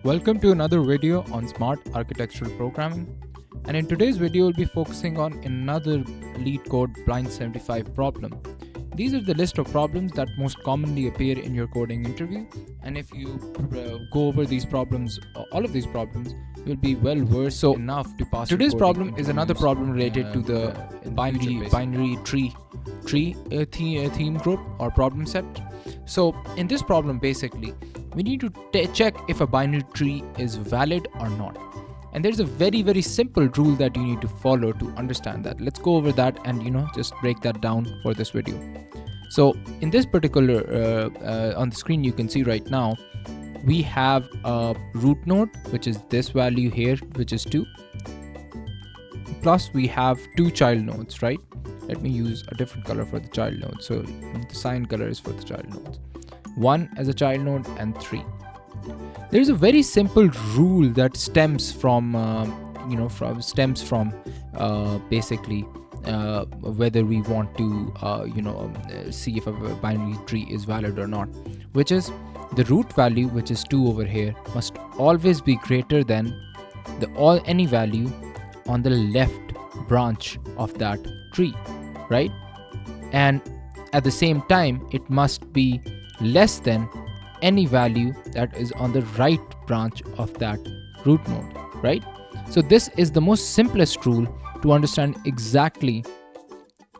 Welcome to another video on smart architectural programming, and in today's video we'll be focusing on another Leetcode blind 75 problem. These are the list of problems that most commonly appear in your coding interview, and if you go over these problems, all of these problems, you'll be well versed enough to pass. Today's problem is another problem related to the binary tree theme group or problem set. So in this problem, basically we need to check if a binary tree is valid or not, and there's a very simple rule that you need to follow to understand that. Let's go over that and just break that down for this video. So in this particular on the screen you can see right now we have a root node, which is this value here, which is 2, plus we have 2 child nodes, right? Let me use a different color for the child node. So the sign color is for the child nodes, 1 as a child node and 3. There's a very simple rule that stems from basically whether we want to see if a binary tree is valid or not, which is the root value, which is 2 over here, must always be greater than any value on the left branch of that tree, right? And at the same time it must be less than any value that is on the right branch of that root node, right? So this is the most simplest rule to understand exactly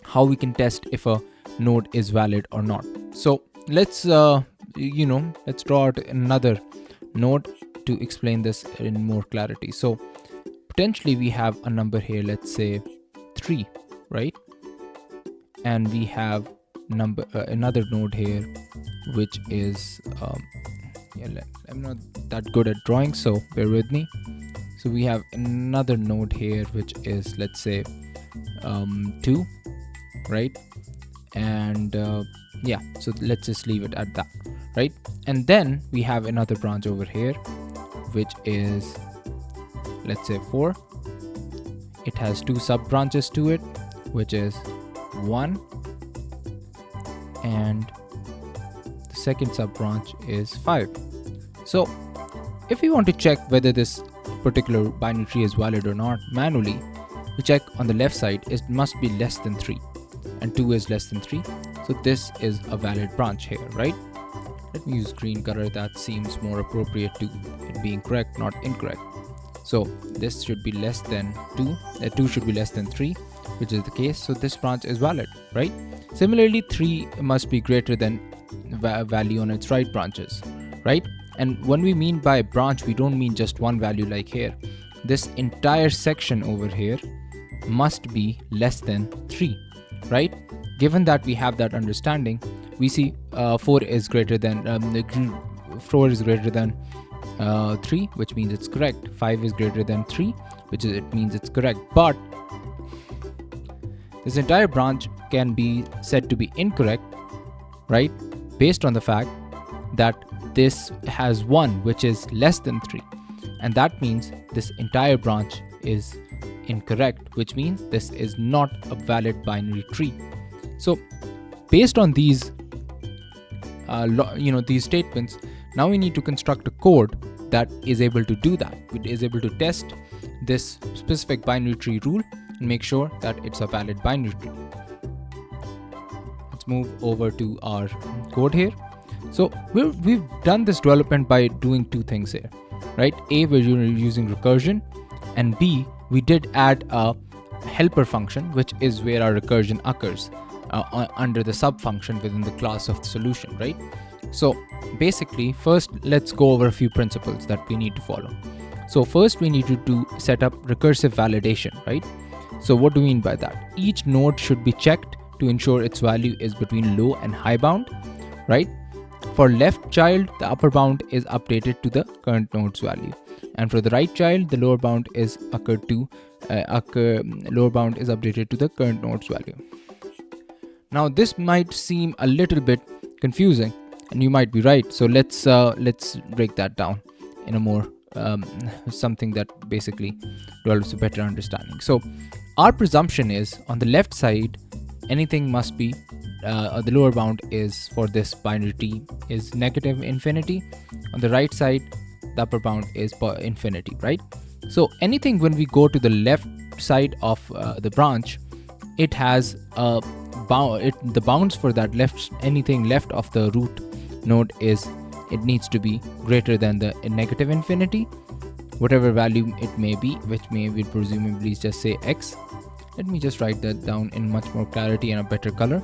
how we can test if a node is valid or not. So let's draw out another node to explain this in more clarity. So potentially we have a number here, let's say 3, right? And we have another node here, which is I'm not that good at drawing, so bear with me. So we have another node here, which is, let's say 2, right? And yeah, so let's just leave it at that, right? And then we have another branch over here, which is, let's say 4. It has 2 sub branches to it, which is 1, and the second sub branch is 5. So if we want to check whether this particular binary tree is valid or not manually, we check on the left side, it must be less than 3, and 2 is less than 3, so this is a valid branch here, right? Let me use green color, that seems more appropriate to it being correct, not incorrect. So this should be less than 2, 2 should be less than 3, which is the case, so this branch is valid, right? Similarly, 3 must be greater than value on its right branches, right? And when we mean by branch, we don't mean just one value like here. This entire section over here must be less than 3, right? Given that we have that understanding, we see 4 is greater than 3, which means it's correct. 5 is greater than 3, which is, it means it's correct. But this entire branch can be said to be incorrect, right? Based on the fact that this has 1 which is less than 3, and that means this entire branch is incorrect, which means this is not a valid binary tree. So based on these these statements, now we need to construct a code that is able to do that. It is able to test this specific binary tree rule and make sure that it's a valid binary tree. Let's move over to our code here. So we've done this development by doing 2 things here, right? A, we're using recursion, and B, we did add a helper function, which is where our recursion occurs under the sub function within the class of the solution, right? So basically, first let's go over a few principles that we need to follow. So first we need to set up recursive validation, right? So what do we mean by that? Each node should be checked to ensure its value is between low and high bound, right? For left child, the upper bound is updated to the current node's value, and for the right child, the lower bound is updated to the current node's value. Now this might seem a little bit confusing, and you might be right. So let's break that down in a more something that basically develops a better understanding. So our presumption is on the left side, anything must be the lower bound is for this binary tree is negative infinity. On the right side, the upper bound is infinity, right? So anything when we go to the left side of the branch, it has a the bounds for that anything left of the root node is, it needs to be greater than the negative infinity, whatever value it may be, which may be presumably just say x. Let me just write that down in much more clarity and a better color.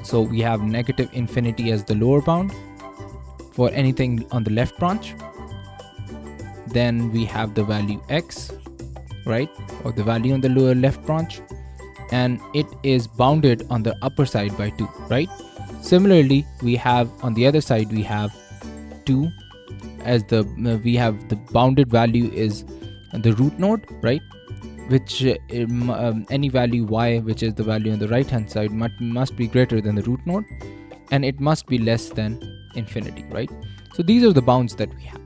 So we have negative infinity as the lower bound for anything on the left branch. Then we have the value x, right, or the value on the lower left branch, and it is bounded on the upper side by 2, right? Similarly, we have on the other side, we have 2 as the we have the bounded value is the root node, right, which any value y, which is the value on the right hand side, must be greater than the root node, and it must be less than infinity, right? So these are the bounds that we have.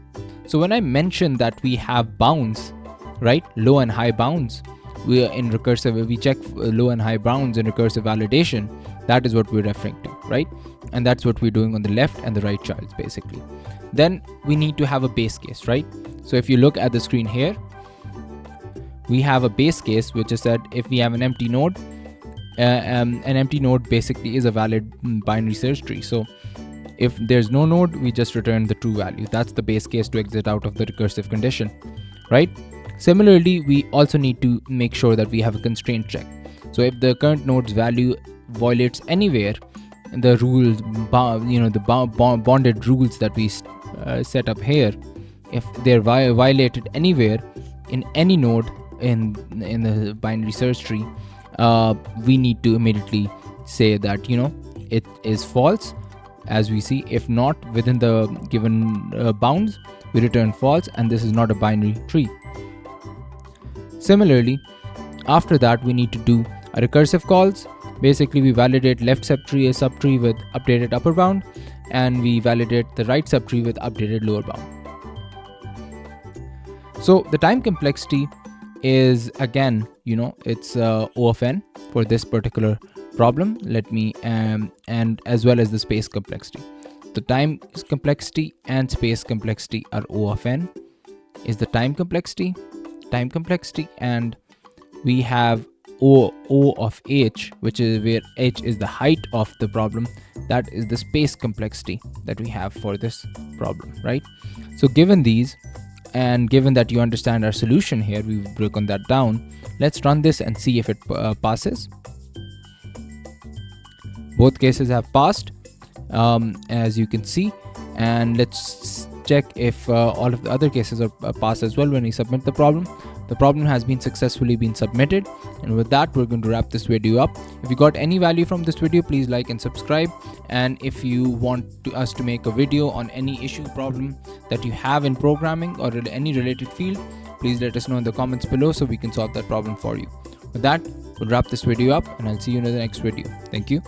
So when I mention that we have bounds, right, low and high bounds, we are in recursive, we check low and high bounds in recursive validation. That is what we're referring to, right? And that's what we're doing on the left and the right childs basically. Then we need to have a base case, right? So if you look at the screen here, we have a base case, which is that if we have an empty node, an empty node basically is a valid binary search tree. So if there's no node, we just return the true value. That's the base case to exit out of the recursive condition, right? Similarly, we also need to make sure that we have a constraint check. So if the current node's value violates anywhere, the rules, the bonded rules that we set up here, if they're violated anywhere in any node in the binary search tree, we need to immediately say that, you know, it is false, as we see. If not within the given bounds, we return false, and this is not a binary tree. Similarly, after that, we need to do a recursive calls. Basically, we validate left subtree with updated upper bound, and we validate the right subtree with updated lower bound. So the time complexity is, again, you know, it's O of n for this particular problem. Let me and as well as the space complexity. The time complexity and space complexity are O of n is the time complexity, and we have O of h, which is where h is the height of the problem. That is the space complexity that we have for this problem, right? So given these, and given that you understand our solution here, we've broken that down. Let's run this and see if it passes. Both cases have passed, as you can see, and let's check if all of the other cases are passed as well when we submit the problem. The problem has been successfully submitted, and with that, we're going to wrap this video up. If you got any value from this video, please like and subscribe. And if you want us to make a video on any issue problem that you have in programming or any related field, please let us know in the comments below so we can solve that problem for you. With that, we'll wrap this video up, and I'll see you in the next video. Thank you.